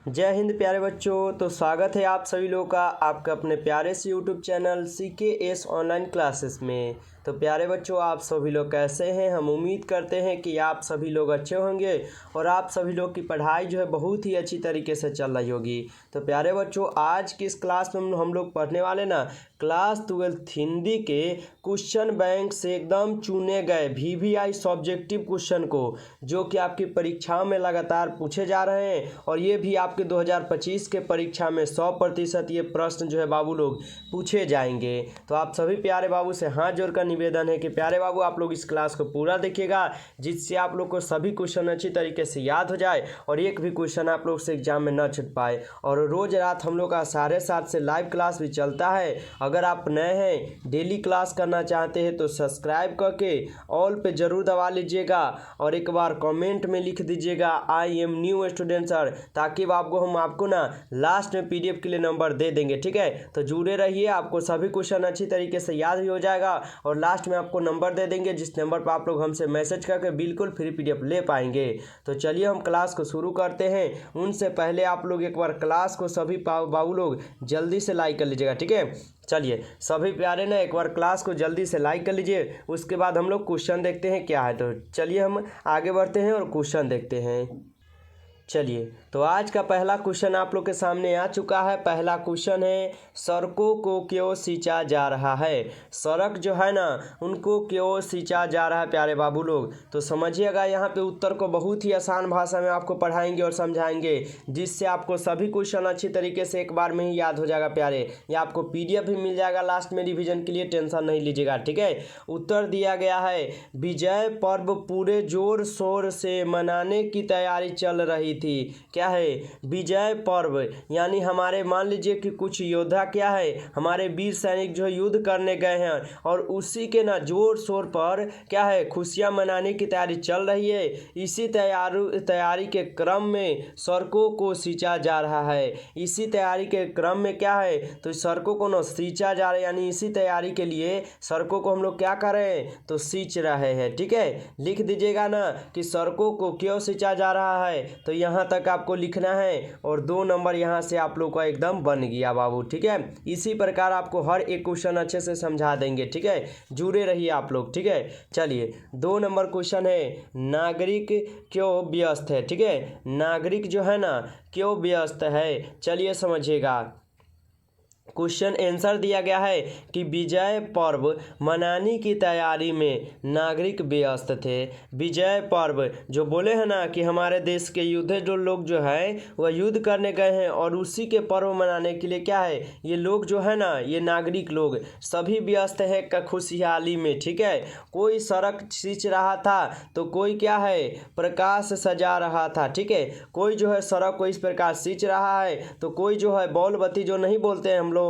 जय हिंद प्यारे बच्चों। तो स्वागत है आप सभी लोगों का आपके अपने प्यारे से YouTube channel CKS online classes में। तो प्यारे बच्चों, आप सभी लोग कैसे हैं? हम उम्मीद करते हैं कि आप सभी लोग अच्छे होंगे और आप सभी लोग की पढ़ाई जो है बहुत ही अच्छी तरीके से चल रही होगी। तो प्यारे बच्चों, आज की इस क्लास में हम लोग पढ़ने वाले ना क्लास 12 हिंदी के क्वेश्चन बैंक से एकदम चुने गए VVI सब्जेक्टिव क्वेश्चन को, जो कि आपकी परीक्षाओं में लगातार पूछे जा रहे हैं और ये भी आपके 2025 के परीक्षा में 100% ये प्रश्न जो है बाबू लोग पूछे जाएंगे। तो आप सभी प्यारे बाबू से हाथ जोड़कर निवेदन है कि प्यारे बाबू आप लोग इस क्लास को पूरा देखिएगा, जिससे आप लोग को सभी क्वेश्चन अच्छी तरीके से याद हो जाए और एक भी क्वेश्चन आप लोग से एग्जाम में न छूट पाए। और रोज़ रात हम लोग का 7:30 से लाइव क्लास भी चलता है। अगर आप नए हैं, डेली क्लास करना चाहते हैं तो सब्सक्राइब करके ऑल पे ज़रूर दबा लीजिएगा और एक बार कमेंट में लिख दीजिएगा I am new student sir, ताकि हम आपको ना लास्ट में PDF के लिए नंबर दे देंगे। ठीक है, तो जुड़े रहिए, आपको सभी क्वेश्चन अच्छी तरीके से याद भी हो जाएगा और लास्ट में आपको नंबर दे देंगे, जिस नंबर पर आप लोग हमसे मैसेज करके बिल्कुल फ्री PDF ले पाएंगे। तो चलिए हम क्लास को शुरू करते हैं। उनसे पहले आप लोग एक बार क्लास को सभी बाबू लोग जल्दी से लाइक कर लीजिएगा। ठीक है, चलिए सभी प्यारे ना एक बार क्लास को जल्दी से लाइक कर लीजिए। उसके बाद हम लोग क्वेश्चन देखते हैं क्या है। तो चलिए हम आगे बढ़ते हैं और क्वेश्चन देखते हैं। चलिए, तो आज का पहला क्वेश्चन आप लोग के सामने आ चुका है। पहला क्वेश्चन है, सड़कों को क्यों सींचा जा रहा है? सड़क जो है ना उनको क्यों सींचा जा रहा है प्यारे बाबू लोग? तो समझिएगा, यहाँ पे उत्तर को बहुत ही आसान भाषा में आपको पढ़ाएंगे और समझाएंगे, जिससे आपको सभी क्वेश्चन अच्छी तरीके से एक बार में ही याद हो जाएगा प्यारे। या आपको PDF भी मिल जाएगा लास्ट में रिविजन के लिए, टेंशन नहीं लीजिएगा। ठीक है, उत्तर दिया गया है, विजय पर्व पूरे जोर शोर से मनाने की तैयारी चल रही थी। क्या है? विजय पर्व, यानी हमारे मान लीजिए कि कुछ योद्धा क्या है, हमारे वीर सैनिक जो युद्ध करने गए हैं और उसी के ना जोर शोर पर क्या है, खुशियां मनाने की तैयारी चल रही है। इसी तैयारी के क्रम में सड़कों को सींचा जा रहा है। इसी तैयारी के क्रम में क्या है, तो सड़कों को ना सींचा जा रहा है, यानी इसी तैयारी के लिए सड़कों को हम लोग क्या कर रहे हैं, तो सींच रहे हैं। ठीक है, लिख दीजिएगा ना कि सड़कों को क्यों सींचा जा रहा है, तो यहाँ तक आपको लिखना है और 2 नंबर यहाँ से आप लोग का एकदम बन गया बाबू। ठीक है, इसी प्रकार आपको हर एक क्वेश्चन अच्छे से समझा देंगे। ठीक है, जुड़े रहिए आप लोग। ठीक है, चलिए 2 नंबर क्वेश्चन है, नागरिक क्यों व्यस्त है? ठीक है, नागरिक जो है ना क्यों व्यस्त है, चलिए समझिएगा। क्वेश्चन आंसर दिया गया है कि विजय पर्व मनाने की तैयारी में नागरिक व्यस्त थे। विजय पर्व जो बोले हैं ना कि हमारे देश के योद्धे जो लोग जो है वह युद्ध करने गए हैं और उसी के पर्व मनाने के लिए क्या है, ये लोग जो है ना, ये नागरिक लोग सभी व्यस्त है खुशहाली में। ठीक है, कोई सड़क सींच रहा था तो कोई क्या है, प्रकाश सजा रहा था। ठीक है, कोई जो है सड़क को इस प्रकार सींच रहा है तो कोई जो है बॉल बत्ती जो नहीं बोलते हैं हम लोग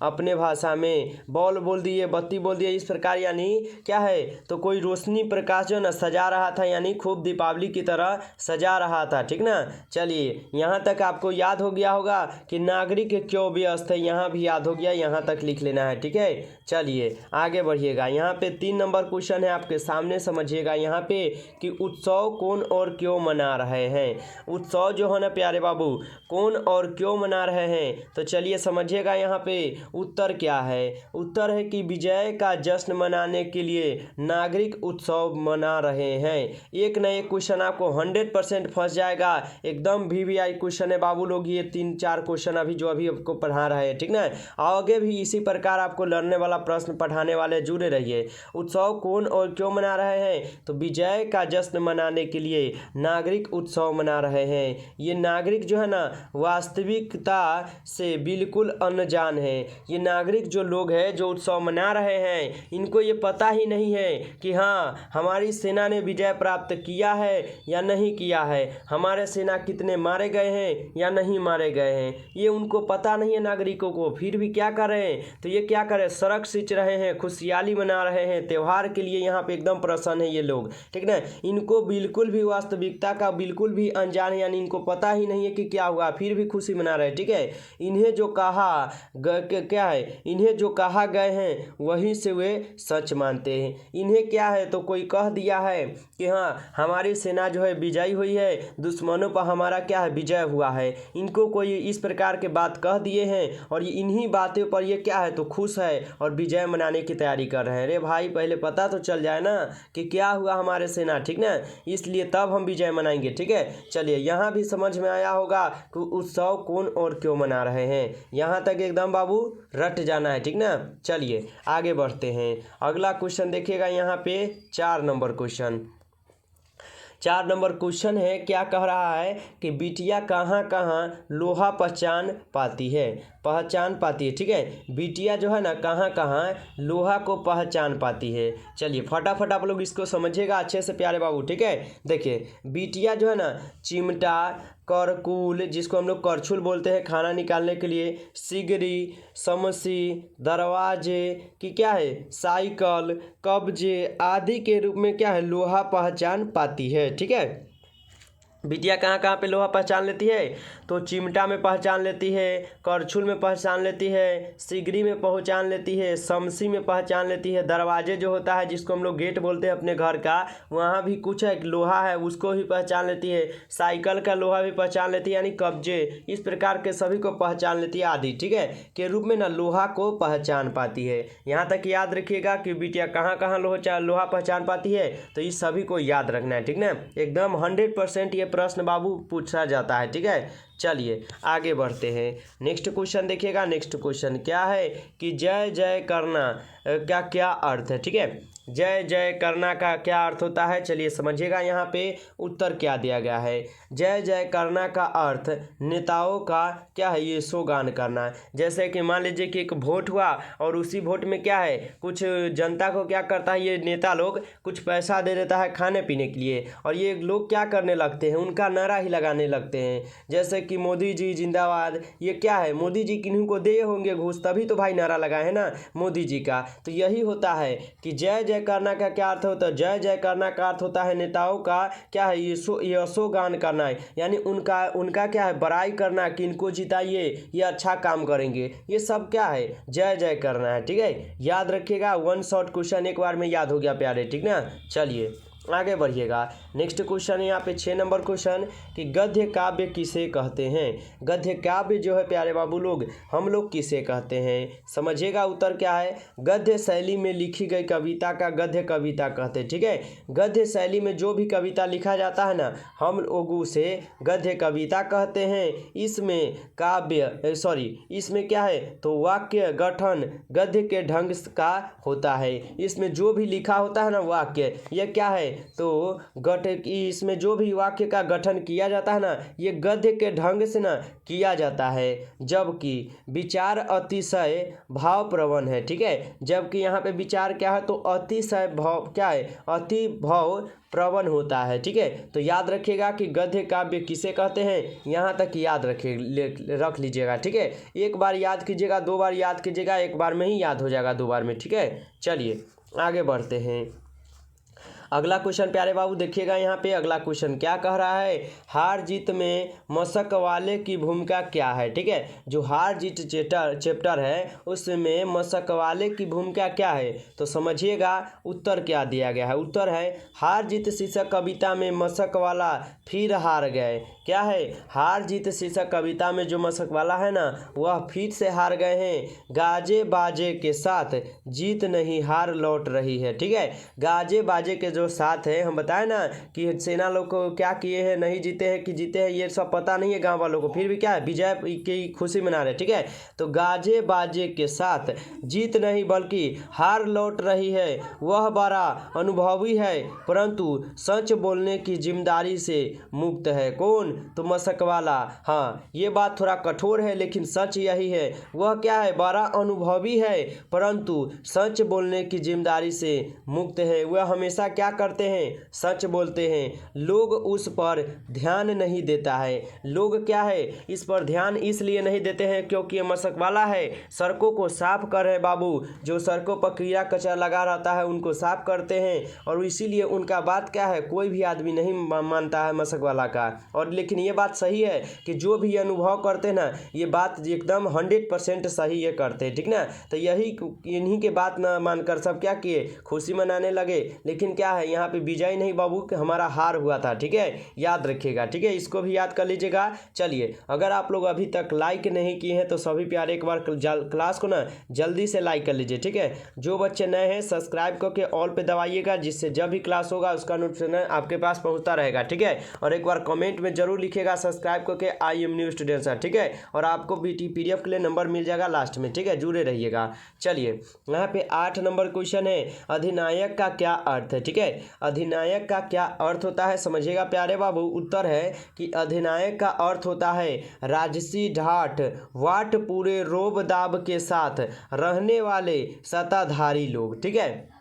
अपने भाषा में, बॉल बोल दिए, बत्ती बोल दिए, इस प्रकार यानी क्या है, तो कोई रोशनी प्रकाश जो ना सजा रहा था, यानी खूब दीपावली की तरह सजा रहा था। ठीक ना, चलिए यहाँ तक आपको याद हो गया होगा कि नागरिक क्यों व्यस्त है, यहाँ भी याद हो गया, यहाँ तक लिख लेना है। ठीक है, चलिए आगे बढ़िएगा। यहाँ पे 3 नंबर क्वेश्चन है आपके सामने, समझिएगा यहाँ पे कि उत्सव कौन और क्यों मना रहे हैं। उत्सव जो है ना प्यारे बाबू कौन और क्यों मना रहे हैं, तो चलिए समझिएगा यहाँ पे उत्तर क्या है। उत्तर है कि विजय का जश्न मनाने के लिए नागरिक उत्सव मना रहे हैं। एक न एक क्वेश्चन आपको 100% फंस जाएगा, एकदम VVI क्वेश्चन है बाबू लोग। ये 3-4 क्वेश्चन अभी आपको पढ़ा रहे हैं। ठीक ना, आगे भी इसी प्रकार आपको लड़ने वाला प्रश्न पढ़ाने वाले, जुड़े रहिए। उत्सव कौन और क्यों मना रहे हैं, तो विजय का जश्न मनाने के लिए नागरिक उत्सव मना रहे हैं। ये नागरिक जो है ना वास्तविकता से बिल्कुल अनजान है। ये नागरिक जो लोग हैं जो उत्सव मना रहे हैं, इनको ये पता ही नहीं है कि हाँ हमारी सेना ने विजय प्राप्त किया है या नहीं किया है, हमारे सेना कितने मारे गए हैं या नहीं मारे गए हैं, ये उनको पता नहीं है नागरिकों को। फिर भी क्या कर रहे हैं, तो ये क्या करें, सड़क सींच रहे हैं, खुशहाली मना रहे हैं, त्यौहार के लिए यहाँ पे एकदम प्रसन्न है ये लोग। ठीक ना, इनको बिल्कुल भी वास्तविकता का बिल्कुल भी अनजान है, यानी इनको पता ही नहीं है कि क्या हुआ, फिर भी खुशी मना रहे हैं। ठीक है, इन्हें जो कहा क्या है, इन्हें जो कहा गए हैं वहीं से वे सच मानते हैं। इन्हें क्या है, तो कोई कह दिया है कि हाँ हमारी सेना जो है विजयी हुई है, दुश्मनों पर हमारा क्या है विजय हुआ है, इनको कोई इस प्रकार के बात कह दिए हैं और इन्हीं बातों पर ये क्या है तो खुश है और विजय मनाने की तैयारी कर रहे हैं। अरे भाई पहले पता तो चल जाए ना कि क्या हुआ हमारे सेना, ठीक ना, इसलिए तब हम विजय मनाएंगे। ठीक है, चलिए यहाँ भी समझ में आया होगा कि उत्सव कौन और क्यों मना रहे हैं, यहाँ तक एकदम बाबू रट जाना है। ठीक ना, चलिए आगे बढ़ते हैं। अगला क्वेश्चन देखिएगा यहाँ पे 4 नंबर क्वेश्चन। 4 नंबर क्वेश्चन है, क्या कह रहा है कि बिटिया कहाँ कहाँ लोहा पहचान पाती है, पहचान पाती है। ठीक है, बिटिया जो है ना कहाँ कहाँ लोहा को पहचान पाती है। चलिए फटाफट आप लोग इसको समझिएगा अच्छे से प्यारे बाबू। ठीक है, देखिए बिटिया जो है ना चिमटा, करकुल जिसको हम लोग करछुल बोलते हैं खाना निकालने के लिए, सिगरी, समसी, दरवाजे की क्या है साइकिल, कब्जे आदि के रूप में क्या है लोहा पहचान पाती है। ठीक है, बिटिया कहाँ कहाँ पे लोहा पहचान लेती है, तो चिमटा में पहचान लेती है, करछुल में पहचान लेती है, सिगरी में पहचान लेती है, समसी में पहचान लेती है, दरवाजे जो होता है जिसको हम लोग गेट बोलते हैं अपने घर का, वहाँ भी कुछ एक लोहा है उसको भी पहचान लेती है, साइकिल का लोहा भी पहचान लेती है यानी कब्जे, इस प्रकार के सभी को पहचान लेती है आदि। ठीक है, के रूप में ना लोहा को पहचान पाती है। यहाँ तक याद रखिएगा कि बिटिया कहाँ कहाँ लोहा पहचान पाती है, तो इस सभी को याद रखना है। ठीक ना, एकदम 100% ये प्रश्न बाबू पूछा जाता है। ठीक है, चलिए आगे बढ़ते हैं। नेक्स्ट क्वेश्चन देखिएगा। नेक्स्ट क्वेश्चन क्या है कि जय जय करना का क्या अर्थ है। ठीक है, जय जय करना का क्या अर्थ होता है, चलिए समझिएगा। यहाँ पे उत्तर क्या दिया गया है, जय जय करना का अर्थ नेताओं का क्या है ये यशोगान करना है। जैसे कि मान लीजिए कि एक वोट हुआ और उसी वोट में क्या है कुछ जनता को क्या करता है ये नेता लोग कुछ पैसा दे देता है खाने पीने के लिए, और ये लोग क्या करने लगते हैं उनका नारा ही लगाने लगते हैं। जैसे कि मोदी जी जिंदाबाद, ये क्या है मोदी जी किन्हीं को दे होंगे घूस तभी तो भाई नारा लगाए हैं ना मोदी जी का। तो यही होता है कि जय जय करना का क्या अर्थ होता है, जय जय करना का अर्थ होता है नेताओं का क्या है यशोगान करना है, यानी उनका क्या है बड़ाई करना कि इनको जिताइए ये अच्छा काम करेंगे, ये सब क्या है जय जय करना है। ठीक है, याद रखिएगा, 1 शॉर्ट क्वेश्चन एक बार में याद हो गया प्यारे। ठीक ना, चलिए आगे बढ़िएगा। नेक्स्ट क्वेश्चन है यहाँ पे 6 नंबर क्वेश्चन कि गद्य काव्य किसे कहते हैं। गद्य काव्य जो है प्यारे बाबू लोग हम लोग किसे कहते हैं, समझिएगा उत्तर क्या है, गद्य शैली में लिखी गई कविता का गद्य कविता कहते हैं। ठीक है, गद्य शैली में जो भी कविता लिखा जाता है ना हम लोग उसे गद्य कविता कहते हैं। इसमें इसमें क्या है तो वाक्य गठन गद्य के ढंग का होता है। इसमें जो भी लिखा होता है ना वाक्य यह क्या है तो इसमें जो भी वाक्य का गठन किया जाता है ना ये गद्य के ढंग से ना किया जाता है, जबकि विचार अतिशय भाव प्रवण है। ठीक है, जबकि यहाँ पे विचार क्या है तो अतिशय भाव क्या है अति भाव प्रवण होता है। ठीक है, तो याद रखिएगा कि गद्य काव्य किसे कहते हैं, यहाँ तक याद रख लीजिएगा। ठीक है, एक बार याद कीजिएगा, 2 बार याद कीजिएगा, एक बार में ही याद हो जाएगा 2 बार में। ठीक है, चलिए आगे बढ़ते हैं। अगला क्वेश्चन प्यारे बाबू देखिएगा, यहाँ पे अगला क्वेश्चन क्या कह रहा है, हार जीत में मशक वाले की भूमिका क्या है। ठीक है, जो हार जीत चैप्टर है उसमें मशक वाले की भूमिका क्या है, तो समझिएगा उत्तर क्या दिया गया है। उत्तर है हार जीत शीर्षक कविता में मशक वाला फिर हार गए। क्या है, हार जीत शीर्षक कविता में जो मशक वाला है ना वह फिर से हार गए हैं। गाजे बाजे के साथ जीत नहीं हार लौट रही है। ठीक है, गाजे बाजे के जो साथ है हम बताए ना कि सेना लोग को क्या किए हैं नहीं जीते हैं कि जीते हैं ये सब पता नहीं है गांव वालों को, फिर भी क्या है विजय की खुशी मना रहे। ठीक है, तो गाजे बाजे के साथ जीत नहीं बल्कि हार लौट रही है। वह बड़ा अनुभवी है परंतु सच बोलने की जिम्मेदारी से मुक्त है। कौन, तो मशक वाला। हाँ, ये बात थोड़ा कठोर है लेकिन सच यही है। वह क्या है बड़ा अनुभवी है परंतु सच बोलने की जिम्मेदारी से मुक्त है। वह हमेशा क्या करते हैं सच बोलते हैं। लोग उस पर ध्यान नहीं देता है। लोग क्या है इस पर ध्यान इसलिए नहीं देते हैं क्योंकि ये मशक वाला है, सड़कों को साफ कर रहे बाबू, जो सड़कों पर कीड़ा कचरा लगा रहता है उनको साफ करते हैं और इसीलिए उनका बात क्या है कोई भी आदमी नहीं मानता है मशक वाला का। और लेकिन ये बात सही है कि जो भी अनुभव करते हैं ना, ये बात एकदम 100% सही ये करते हैं, ठीक ना। तो यही इन्हीं के बात ना मानकर सब क्या किए, खुशी मनाने लगे। लेकिन क्या है, यहाँ पे विजय नहीं बाबू, कि हमारा हार हुआ था, ठीक है, याद रखिएगा, ठीक है, इसको भी याद कर लीजिएगा। चलिए, अगर आप लोग अभी तक लाइक नहीं किए हैं तो सभी प्यारे एक बार क्लास को ना जल्दी से लाइक कर लीजिए, ठीक है। जो बच्चे नए हैं सब्सक्राइब करके ऑल पे दबाइएगा, जिससे जब भी क्लास होगा उसका नोटिफिकेशन आपके पास पहुंचता रहेगा, ठीक है। और एक बार कमेंट में जरूर लिखिएगा सब्सक्राइब करके I am new student sir, ठीक है। और आपको PDF के लिए नंबर मिल जाएगा लास्ट में, ठीक है, जुड़े रहिएगा। चलिए, यहाँ पे 8 नंबर क्वेश्चन है, अधिनायक का क्या अर्थ है, ठीक है। अधिनायक का क्या अर्थ होता है समझिएगा प्यारे बाबू। उत्तर है कि अधिनायक का अर्थ होता है राजसी ढाठ वाट पूरे रोब दाब के साथ रहने वाले सत्ताधारी लोग, ठीक है।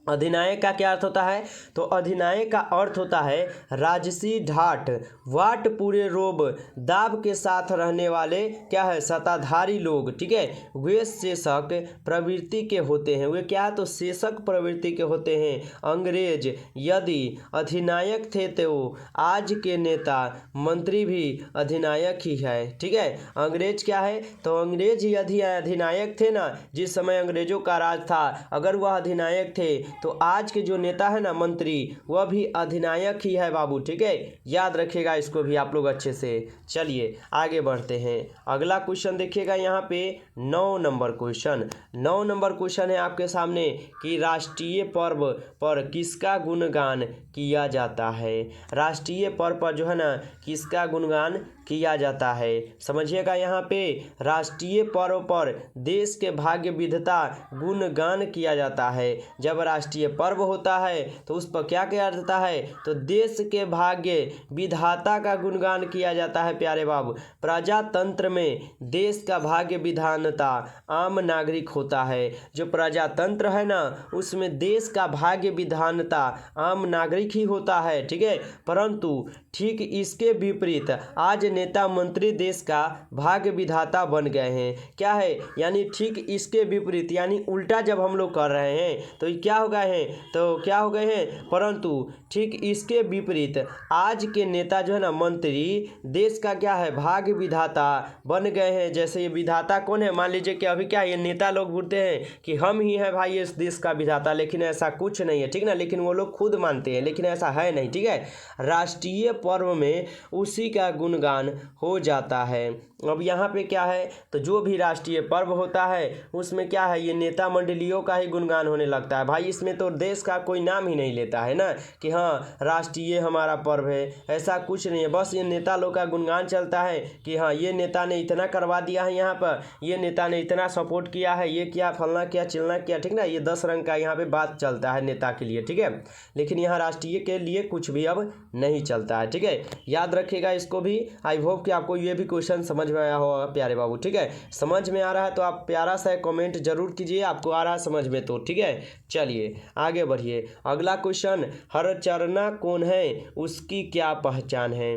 अधिनायक का क्या अर्थ होता है, तो अधिनायक का अर्थ होता है राजसी ढाठ वाट पूरे रोब दाब के साथ रहने वाले क्या है, सत्ताधारी लोग, ठीक है। वे शेषक प्रवृत्ति के होते हैं, वे क्या है, तो शेषक प्रवृत्ति के होते हैं। अंग्रेज यदि अधिनायक थे तो आज के नेता मंत्री भी अधिनायक ही है, ठीक है। अंग्रेज क्या है, तो अंग्रेज यदि अधिनायक थे ना, जिस समय अंग्रेजों का राज था, अगर वह अधिनायक थे तो आज के जो नेता है ना मंत्री, वह भी अधिनायक ही है बाबू, ठीक है, याद रखिएगा इसको भी आप लोग अच्छे से। चलिए आगे बढ़ते हैं, अगला क्वेश्चन देखिएगा यहाँ पे 9 नंबर क्वेश्चन। 9 नंबर क्वेश्चन है आपके सामने कि राष्ट्रीय पर्व पर किसका गुणगान किया जाता है। राष्ट्रीय पर्व पर जो है ना किसका गुणगान किया जाता है, समझिएगा। यहाँ पे राष्ट्रीय पर्व पर देश के भाग्य विधाता गुणगान किया जाता है। जब राष्ट्रीय पर्व होता है तो उस पर क्या किया जाता है, तो देश के भाग्य विधाता का गुणगान किया जाता है प्यारे बाबू। प्रजातंत्र में देश का भाग्य विधाता आम नागरिक होता है। जो प्रजातंत्र है ना, उसमें देश का भाग्य विधाता आम नागरिक ही होता है, ठीक है। परंतु ठीक इसके विपरीत आज नेता मंत्री देश का भाग्य विधाता बन गए हैं। क्या है, यानी ठीक इसके विपरीत, यानी उल्टा जब हम लोग कर रहे हैं तो क्या हो गए हैं, तो क्या हो गए हैं, परंतु ठीक इसके विपरीत आज के नेता जो है ना मंत्री देश का क्या है, भाग्य विधाता बन गए हैं। जैसे ये विधाता कौन है, मान लीजिए कि अभी क्या ये नेता लोग बोलते हैं कि हम ही हैं भाई इस देश का विधाता, लेकिन ऐसा कुछ नहीं है, ठीक ना। लेकिन वो लोग खुद मानते हैं, लेकिन ऐसा है नहीं, ठीक है। राष्ट्रीय पर्व में उसी का गुणगान हो जाता है। अब यहाँ पे क्या है, तो जो भी राष्ट्रीय पर्व होता है उसमें क्या है, ये नेता मंडलियों का ही गुणगान होने लगता है भाई। इसमें तो देश का कोई नाम ही नहीं लेता है ना कि हाँ राष्ट्रीय हमारा पर्व है, ऐसा कुछ नहीं है। बस ये नेता लोग का गुणगान चलता है कि हाँ ये नेता ने इतना करवा दिया है, यहाँ पर ये नेता ने इतना सपोर्ट किया है, ये क्या फलना क्या चिलना क्या, ठीक ना। ये 10 रंग का यहाँ पे बात चलता है नेता के लिए, ठीक है। लेकिन यहाँ राष्ट्रीय के लिए कुछ भी अब नहीं चलता है, ठीक है, याद रखिएगा इसको भी। आई होप कि आपको ये भी क्वेश्चन समझ में आया होगा प्यारे बाबू, ठीक है। समझ में आ रहा है तो आप प्यारा सा कमेंट जरूर कीजिए, आपको आ रहा है समझ में तो, ठीक है। चलिए आगे बढ़िए, अगला क्वेश्चन, हरचरना कौन है, उसकी क्या पहचान है।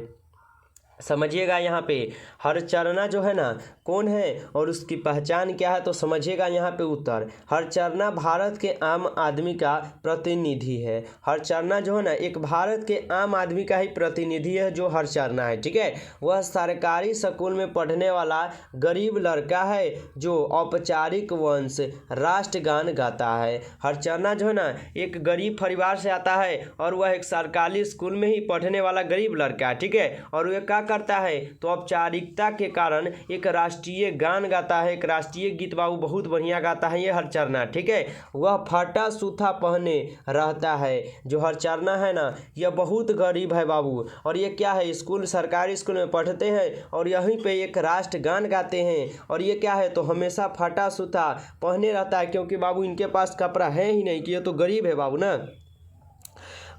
समझिएगा यहाँ पे हरचरना जो है ना कौन है और उसकी पहचान क्या है, तो समझिएगा यहाँ पे उत्तर, हरचरना भारत के आम आदमी का प्रतिनिधि है। हरचरना जो है ना एक भारत के आम आदमी का ही प्रतिनिधि है जो हरचरना है, ठीक है। वह सरकारी स्कूल में पढ़ने वाला गरीब लड़का है जो औपचारिक वंश राष्ट्रगान गाता है। हरचरना जो है ना एक गरीब परिवार से आता है और वह एक सरकारी स्कूल में ही पढ़ने वाला गरीब लड़का है, ठीक है। और वह क्या करता है, तो औपचारिकता के कारण एक राष्ट्रीय गान गाता है, एक राष्ट्रीय गीत बाबू बहुत बढ़िया गाता है ये हरचरना, ठीक है। वह फटा सूथा पहने रहता है। जो हरचरना है ना यह बहुत गरीब है बाबू, और ये क्या है, स्कूल सरकारी स्कूल में पढ़ते हैं और यहीं पे एक राष्ट्र गान गाते हैं। और ये क्या है, तो हमेशा फटा सूथा पहने रहता है, क्योंकि बाबू इनके पास कपड़ा है ही नहीं, कि ये तो गरीब है बाबू ना।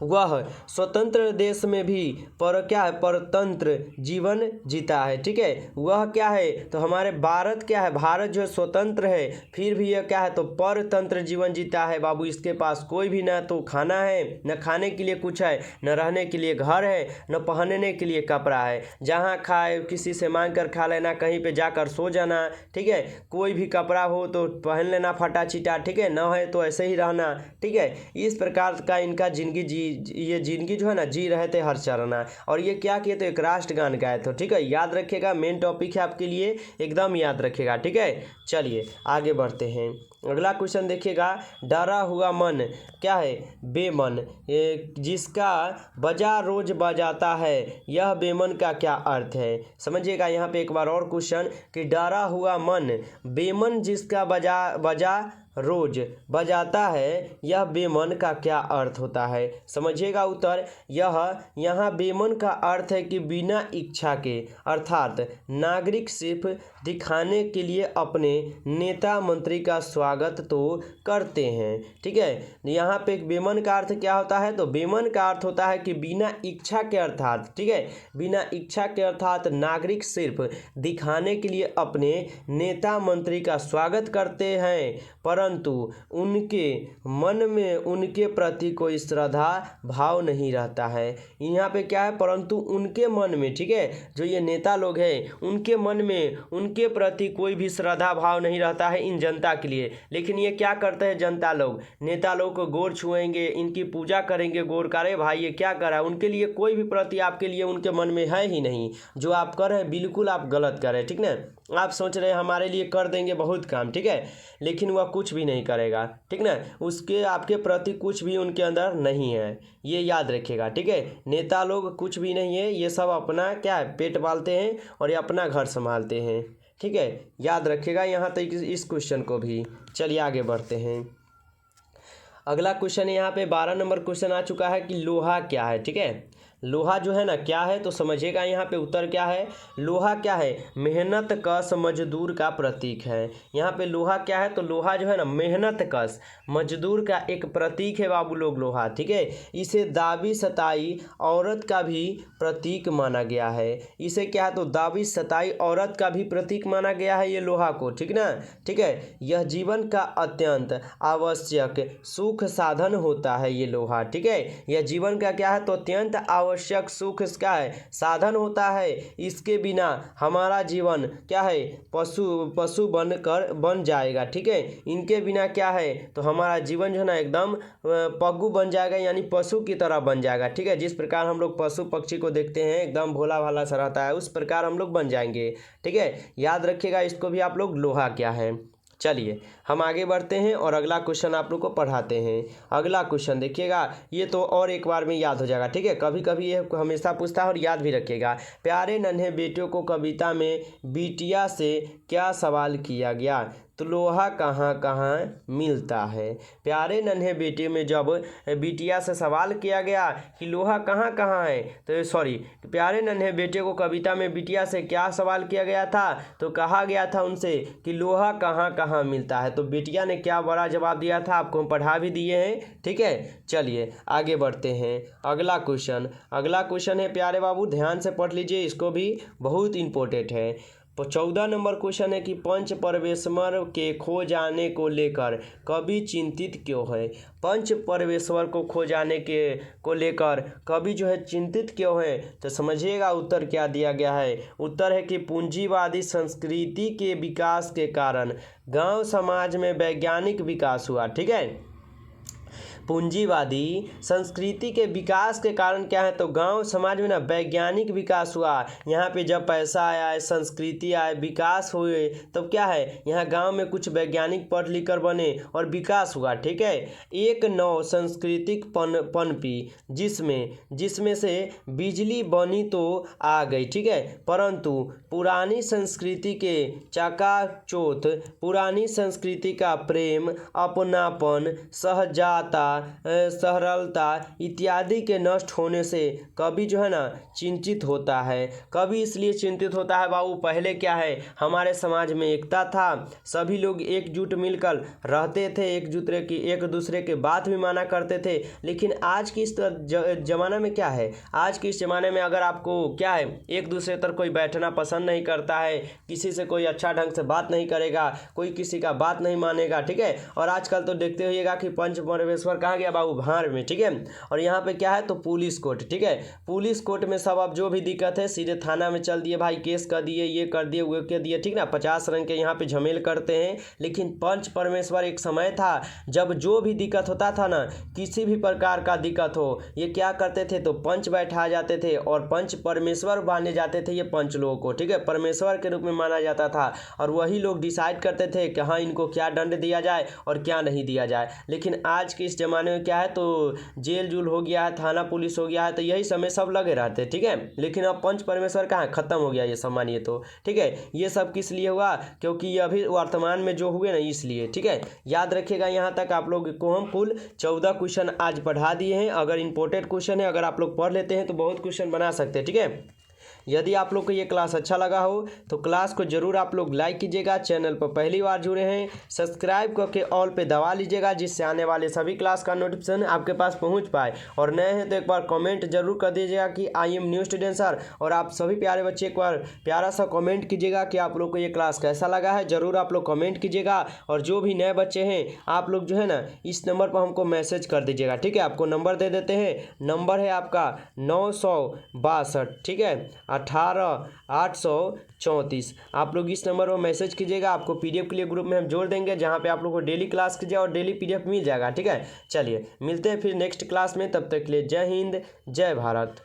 वह स्वतंत्र देश में भी पर क्या है, परतंत्र जीवन जीता है, ठीक है। वह क्या है, तो हमारे भारत क्या है, भारत जो है स्वतंत्र है, फिर भी यह क्या है, तो परतंत्र जीवन जीता है बाबू। इसके पास कोई भी ना तो खाना है, न खाने के लिए कुछ है, न रहने के लिए घर है, न पहनने के लिए कपड़ा है। जहाँ खाए किसी से मांग कर खा लेना, कहीं पे जाकर सो जाना, ठीक है। कोई भी कपड़ा हो तो पहन लेना फटा चिटा, ठीक है, न है तो ऐसे ही रहना, ठीक है। इस प्रकार का इनका जिंदगी ये जिंदगी जो है ना जी रहे थे हर चरना। और ये क्या किए तो एक राष्ट्रगान गाए थे। ठीक है, याद रखिएगा, मेन टॉपिक है आपके लिए, एकदम याद रखिएगा। ठीक है, चलिए आगे बढ़ते हैं। अगला क्वेश्चन देखिएगा, डरा हुआ मन क्या है? बेमन। जिसका बजा रोज बजाता है, यह बेमन का क्या अर्थ है? समझिएगा यहाँ पे एक बार और क्वेश्चन कि डरा हुआ मन, बेमन जिसका बजा रोज बजाता है, यह बेमन का क्या अर्थ होता है? समझिएगा उत्तर, यहाँ बेमन का अर्थ है कि बिना इच्छा के, अर्थात नागरिक सिर्फ दिखाने के लिए अपने नेता मंत्री का स्वागत तो करते हैं। ठीक है, यहाँ पे एक बेमन का अर्थ क्या होता है? तो बेमन का अर्थ होता है कि बिना इच्छा के, अर्थात ठीक है, बिना इच्छा के अर्थात नागरिक सिर्फ दिखाने के लिए अपने नेता मंत्री का स्वागत करते हैं, परंतु उनके मन में उनके प्रति कोई श्रद्धा भाव नहीं रहता है। यहाँ पे क्या है? परंतु उनके मन में, ठीक है, जो ये नेता लोग हैं उनके मन में उनके प्रति कोई भी श्रद्धा भाव नहीं रहता है इन जनता के लिए। लेकिन ये क्या करते हैं जनता लोग? नेता लोग को गोर छुएंगे, इनकी पूजा करेंगे, गोर करे भाई ये क्या कर रहा है, उनके लिए कोई भी प्रति आपके लिए उनके मन में है ही नहीं। जो आप कर रहे हैं बिल्कुल आप गलत कर रहे हैं। ठीक ना, आप सोच रहे हैं हमारे लिए कर देंगे बहुत काम, ठीक है, लेकिन वह कुछ भी नहीं करेगा। ठीक ना, उसके आपके प्रति कुछ भी उनके अंदर नहीं है, ये याद रखिएगा। ठीक है, नेता लोग कुछ भी नहीं है, ये सब अपना क्या है, पेट पालते हैं और ये अपना घर संभालते हैं। ठीक है, याद रखिएगा यहाँ तक इस क्वेश्चन को भी। चलिए आगे बढ़ते हैं। अगला क्वेश्चन यहाँ पे 12 नंबर क्वेश्चन आ चुका है कि लोहा क्या है? ठीक है, लोहा जो है ना क्या है, तो समझिएगा यहाँ पे उत्तर क्या है। लोहा क्या है? मेहनत कश मजदूर का प्रतीक है। यहाँ पे लोहा क्या है? तो लोहा जो है ना मेहनत कश मजदूर का एक प्रतीक है बाबू लोग, लोहा। ठीक है, इसे दावी सताई औरत का भी प्रतीक माना गया है। इसे क्या है? तो दावी सताई औरत का भी प्रतीक माना गया है ये लोहा को। ठीक ना, ठीक है, यह जीवन का अत्यंत आवश्यक सुख साधन होता है ये लोहा। ठीक है, यह जीवन का क्या है? तो अत्यंत आवश्यक सुख इसका है, साधन होता है। इसके बिना हमारा जीवन क्या है? पशु बन जाएगा। ठीक है, इनके बिना क्या है? तो हमारा जीवन जो है ना एकदम पग्गू बन जाएगा, यानी पशु की तरह बन जाएगा। ठीक है, जिस प्रकार हम लोग पशु पक्षी को देखते हैं एकदम भोला भाला सा रहता है, उस प्रकार हम लोग बन जाएंगे। ठीक है, याद रखिएगा इसको भी आप लोग, लोहा क्या है। चलिए हम आगे बढ़ते हैं और अगला क्वेश्चन आप लोग को पढ़ाते हैं। अगला क्वेश्चन देखिएगा, ये तो और एक बार में याद हो जाएगा। ठीक है, कभी कभी ये हमेशा पूछता है और याद भी रखिएगा। प्यारे नन्हे बेटियों को कविता में बिटिया से क्या सवाल किया गया? तो लोहा कहाँ कहाँ मिलता है। प्यारे नन्हे बेटे में जब बिटिया से सवाल किया गया कि लोहा कहाँ कहाँ है, तो सॉरी, प्यारे नन्हे बेटे को कविता में बिटिया से क्या सवाल किया गया था? तो कहा गया था उनसे कि लोहा कहाँ कहाँ मिलता है। तो बिटिया ने क्या बड़ा जवाब दिया था, आपको हम पढ़ा भी दिए हैं। ठीक है, चलिए आगे बढ़ते हैं। अगला क्वेश्चन है प्यारे बाबू, ध्यान से पढ़ लीजिए, इसको भी बहुत इंपॉर्टेंट है। 14 नंबर क्वेश्चन है कि पंच परमेश्वर के खो जाने को लेकर कवि चिंतित क्यों है? पंच परमेश्वर को खो जाने को लेकर कवि जो है चिंतित क्यों है? तो समझिएगा उत्तर क्या दिया गया है। उत्तर है कि पूंजीवादी संस्कृति के विकास के कारण गांव समाज में वैज्ञानिक विकास हुआ। ठीक है, पूंजीवादी संस्कृति के विकास के कारण क्या है? तो गांव समाज में ना वैज्ञानिक विकास हुआ। यहाँ पे जब पैसा आया, संस्कृति आए, विकास हुए, तब क्या है, यहाँ गांव में कुछ वैज्ञानिक पढ़ लिख कर बने और विकास हुआ। ठीक है, एक नौ सांस्कृतिक पनपी जिसमें से बिजली बनी तो आ गई। ठीक है, परंतु पुरानी संस्कृति के चकाचौंध, पुरानी संस्कृति का प्रेम, अपनापन, सहजाता, सरलता इत्यादि के नष्ट होने से कवि जो है ना चिंतित होता है। कवि इसलिए चिंतित होता है बाबू, पहले क्या है, हमारे समाज में एकता था, सभी लोग एकजुट मिलकर रहते थे, एक दूसरे के बात भी माना करते थे। लेकिन आज की इस ज़माना में क्या है, आज के इस ज़माने में अगर आपको क्या है, एक दूसरे तर कोई बैठना पसंद नहीं करता है, किसी से कोई अच्छा ढंग से बात नहीं करेगा, कोई किसी का बात नहीं मानेगा। ठीक है, और आजकल तो देखते होइएगा कि पंच परमेश्वर का कहाँ गया बाबू, भाड़ में, ठीक है। और यहाँ पे क्या है तो पुलिस कोर्ट, ठीक है। पुलिस कोर्ट में सब अब जो भी दिक्कत है सीधे थाना में चल दिए भाई, केस कर दिए, ये कर दिए, वो कर दिए, ठीक ना। 50 रंग के यहाँ पे झमेल करते हैं। लेकिन पंच परमेश्वर एक समय था जब जो भी दिक्कत होता था ना, किसी भी प्रकार का दिक्कत हो, ये क्या करते थे तो पंच बैठा जाते थे और पंच परमेश्वर माने जाते थे ये पंच लोगों को, ठीक है, परमेश्वर के रूप में माना जाता था। और वही लोग डिसाइड करते थे कि हाँ इनको क्या दंड दिया जाए और क्या नहीं दिया जाए। लेकिन आज के इस ज़माने में क्या है तो जेल जूल हो गया है, थाना पुलिस हो गया है, तो यही समय सब लगे रहते हैं, ठीक है। लेकिन अब पंच परमेश्वर कहाँ है, खत्म हो गया ये सब, मानिए तो, ठीक है। ये सब किस लिए हुआ, क्योंकि ये अभी वर्तमान में जो हुए ना इसलिए, ठीक है। याद रखिएगा, यहाँ तक आप लोग को हम कुल 14 क्वेश्चन आज पढ़ा दिए हैं। अगर इंपॉर्टेंट क्वेश्चन है, अगर आप लोग पढ़ लेते हैं तो बहुत क्वेश्चन बना सकते हैं, ठीक है। यदि आप लोग को ये क्लास अच्छा लगा हो तो क्लास को जरूर आप लोग लाइक कीजिएगा। चैनल पर पहली बार जुड़े हैं सब्सक्राइब करके ऑल पे दबा लीजिएगा, जिससे आने वाले सभी क्लास का नोटिफिकेशन आपके पास पहुंच पाए। और नए हैं तो एक बार कमेंट जरूर कर दीजिएगा कि I am new student sir. और आप सभी प्यारे बच्चे एक बार प्यारा सा कमेंट कीजिएगा कि आप लोग को ये क्लास कैसा लगा है, ज़रूर आप लोग कमेंट कीजिएगा। और जो भी नए बच्चे हैं आप लोग जो है ना इस नंबर पर हमको मैसेज कर दीजिएगा, ठीक है। आपको नंबर दे देते हैं, नंबर है आपका 962, ठीक है, 18,834। आप लोग इस नंबर पर मैसेज कीजिएगा। आपको पीडीएफ के लिए ग्रुप में हम जोड़ देंगे, जहां पे आप लोग को डेली क्लास कीजिए और डेली पीडीएफ मिल जाएगा, ठीक है। चलिए मिलते हैं फिर नेक्स्ट क्लास में, तब तक के लिए जय हिंद जय भारत।